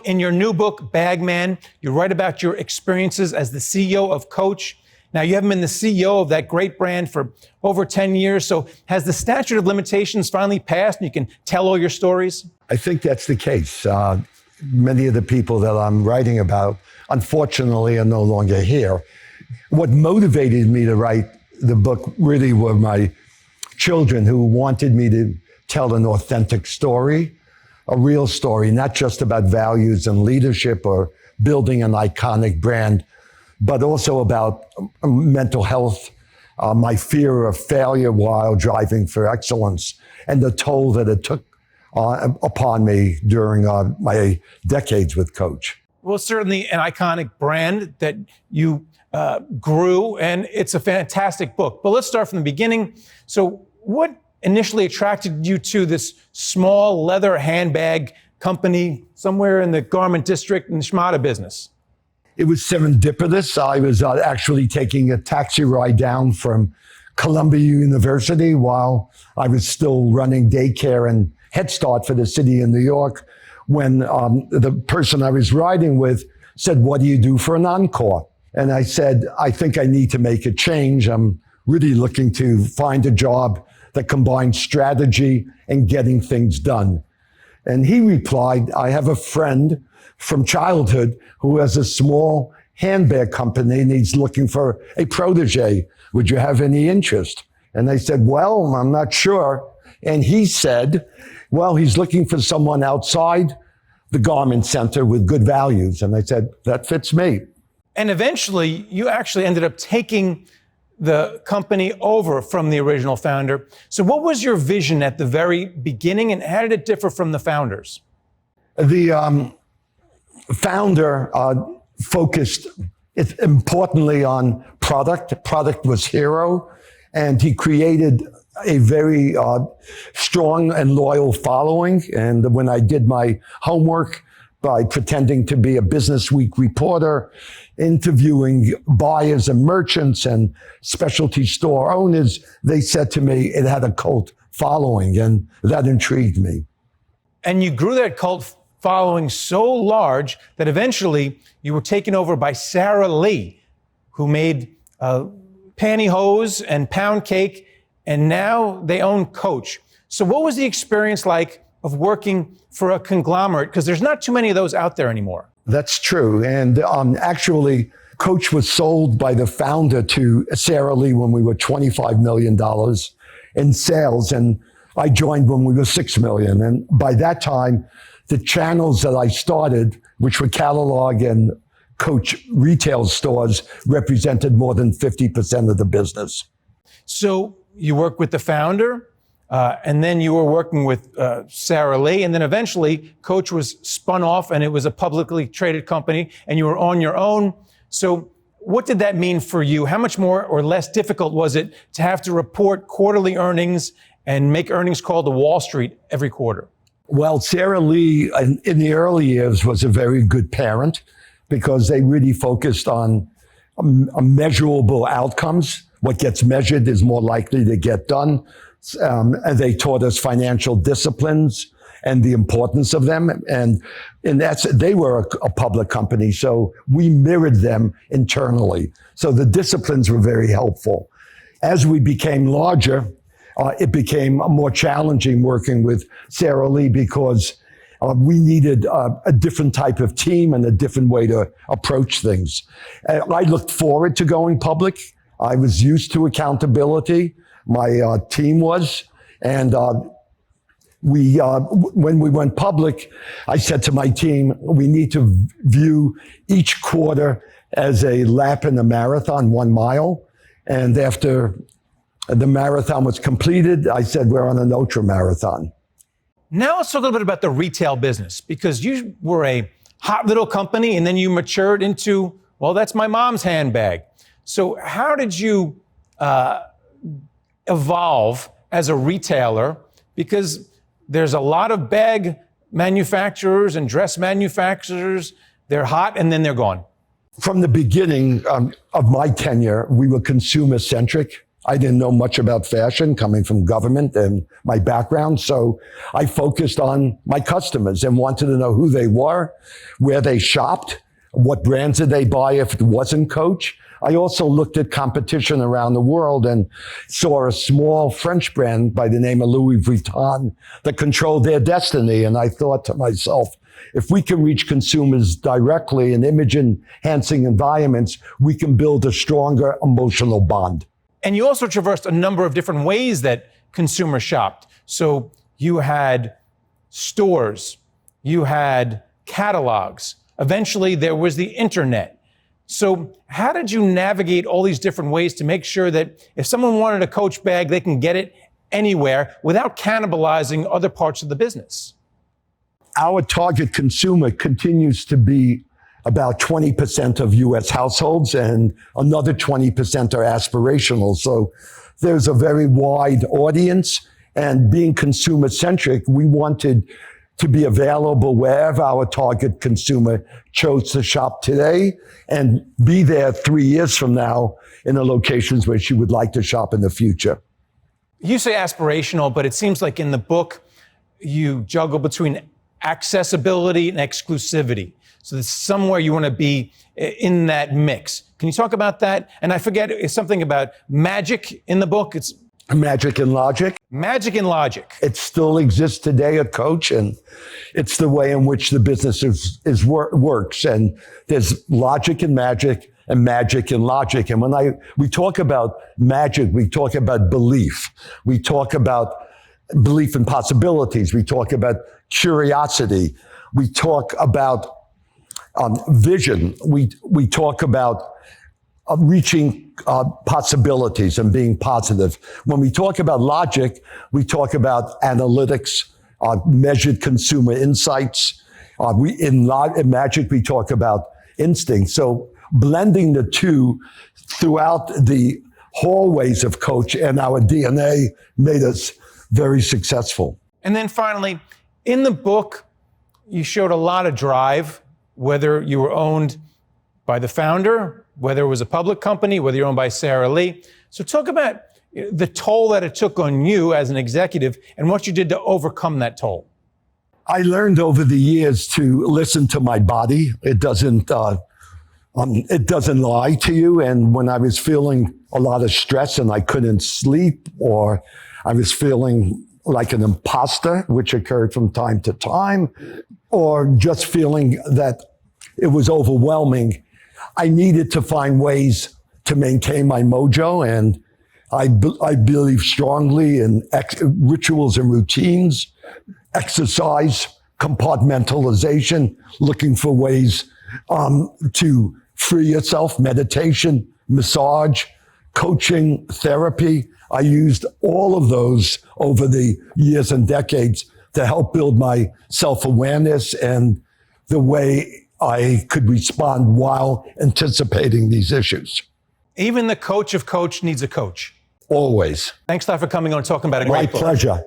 in your new book, Bagman, you write about your experiences as the CEO of Coach. Now, you haven't been the CEO of that great brand for over 10 years. So has the statute of limitations finally passed and you can tell all your stories? I think that's the case. Many of the people that I'm writing about, unfortunately, are no longer here. What motivated me to write the book really were my children who wanted me to tell an authentic story, a real story, not just about values and leadership or building an iconic brand, but also about mental health, my fear of failure while driving for excellence, and the toll that it took upon me during my decades with Coach. Well, certainly an iconic brand that you grew, and it's a fantastic book. But let's start from the beginning. So what initially attracted you to this small leather handbag company somewhere in the garment district in the Schmada business? It was serendipitous. I was actually taking a taxi ride down from Columbia University while I was still running daycare and Head Start for the city of New York when the person I was riding with said, "What do you do for an encore?" And I said, "I think I need to make a change. I'm really looking to find a job that combines strategy and getting things done." And he replied, "I have a friend from childhood who has a small handbag company and he's looking for a protege. Would you have any interest?" And I said, "Well, I'm not sure." And he said, "Well, he's looking for someone outside the garment center with good values." And I said, "That fits me." And eventually, you actually ended up taking the company over from the original founder. So what was your vision at the very beginning, and how did it differ from the founders? The founder focused importantly on product. Product was hero, and he created a very strong and loyal following. And when I did my homework by pretending to be a Business Week reporter, interviewing buyers and merchants and specialty store owners, they said to me it had a cult following, and that intrigued me. And you grew that cult following so large that eventually you were taken over by Sara Lee, who made pantyhose and pound cake, and now they own Coach. So what was the experience like of working for a conglomerate? Because there's not too many of those out there anymore. That's true. And actually, Coach was sold by the founder to Sara Lee when we were $25 million in sales. And I joined when we were $6 million. And by that time, the channels that I started, which were catalog and Coach retail stores, represented more than 50% of the business. So you worked with the founder, and then you were working with Sara Lee, and then eventually Coach was spun off and it was a publicly traded company and you were on your own. So what did that mean for you? How much more or less difficult was it to have to report quarterly earnings and make earnings call to Wall Street every quarter? Well, Sara Lee in the early years was a very good parent because they really focused on measurable outcomes. What gets measured is more likely to get done. And they taught us financial disciplines and the importance of them. And they were a public company, so we mirrored them internally. So the disciplines were very helpful. As we became larger, it became more challenging working with Sara Lee because we needed a different type of team and a different way to approach things. I looked forward to going public. I was used to accountability. My team was. And when we went public, I said to my team, we need to view each quarter as a lap in a marathon, 1 mile. And after the marathon was completed, I said, we're on an ultra marathon. Now let's talk a little bit about the retail business, because you were a hot little company and then you matured into, well, that's my mom's handbag. So how did you evolve as a retailer? Because there's a lot of bag manufacturers and dress manufacturers. They're hot and then they're gone. From the beginning of my tenure, we were consumer-centric. I didn't know much about fashion coming from government and my background. So I focused on my customers and wanted to know who they were, where they shopped, what brands did they buy if it wasn't Coach. I also looked at competition around the world and saw a small French brand by the name of Louis Vuitton that controlled their destiny. And I thought to myself, if we can reach consumers directly in image-enhancing environments, we can build a stronger emotional bond. And you also traversed a number of different ways that consumers shopped. So you had stores, you had catalogs. Eventually, there was the internet. So how did you navigate all these different ways to make sure that if someone wanted a Coach bag, they can get it anywhere without cannibalizing other parts of the business? Our target consumer continues to be about 20% of U.S. households, and another 20% are aspirational. So there's a very wide audience, and being consumer-centric, we wanted to be available wherever our target consumer chose to shop today and be there 3 years from now in the locations where she would like to shop in the future. You say aspirational, but it seems like in the book, you juggle between accessibility and exclusivity. So there's somewhere you want to be in that mix. Can you talk about that? And I forget, it's something about magic in the book. It's Magic and logic. magic and logic. It still exists today at Coach, and it's the way in which the business works. And there's logic and magic and logic. And when we talk about magic, we talk about belief. We talk about belief in possibilities. We talk about curiosity. We talk about vision. We talk about reaching possibilities and being positive. When we talk about logic, we talk about analytics, measured consumer insights. In magic, we talk about instinct. So blending the two throughout the hallways of Coach and our DNA made us very successful. And then finally, in the book, you showed a lot of drive, whether you were owned by the founder, whether it was a public company, whether you're owned by Sarah Lee. So talk about the toll that it took on you as an executive and what you did to overcome that toll. I learned over the years to listen to my body. It doesn't lie to you. And when I was feeling a lot of stress and I couldn't sleep, or I was feeling like an imposter, which occurred from time to time, or just feeling that it was overwhelming, I needed to find ways to maintain my mojo. And I believe strongly in rituals and routines, exercise, compartmentalization, looking for ways to free yourself, meditation, massage, coaching, therapy. I used all of those over the years and decades to help build my self-awareness and the way I could respond while anticipating these issues. Even the coach of Coach needs a coach. Always. Thanks a lot for coming on and talking about a great book. My pleasure.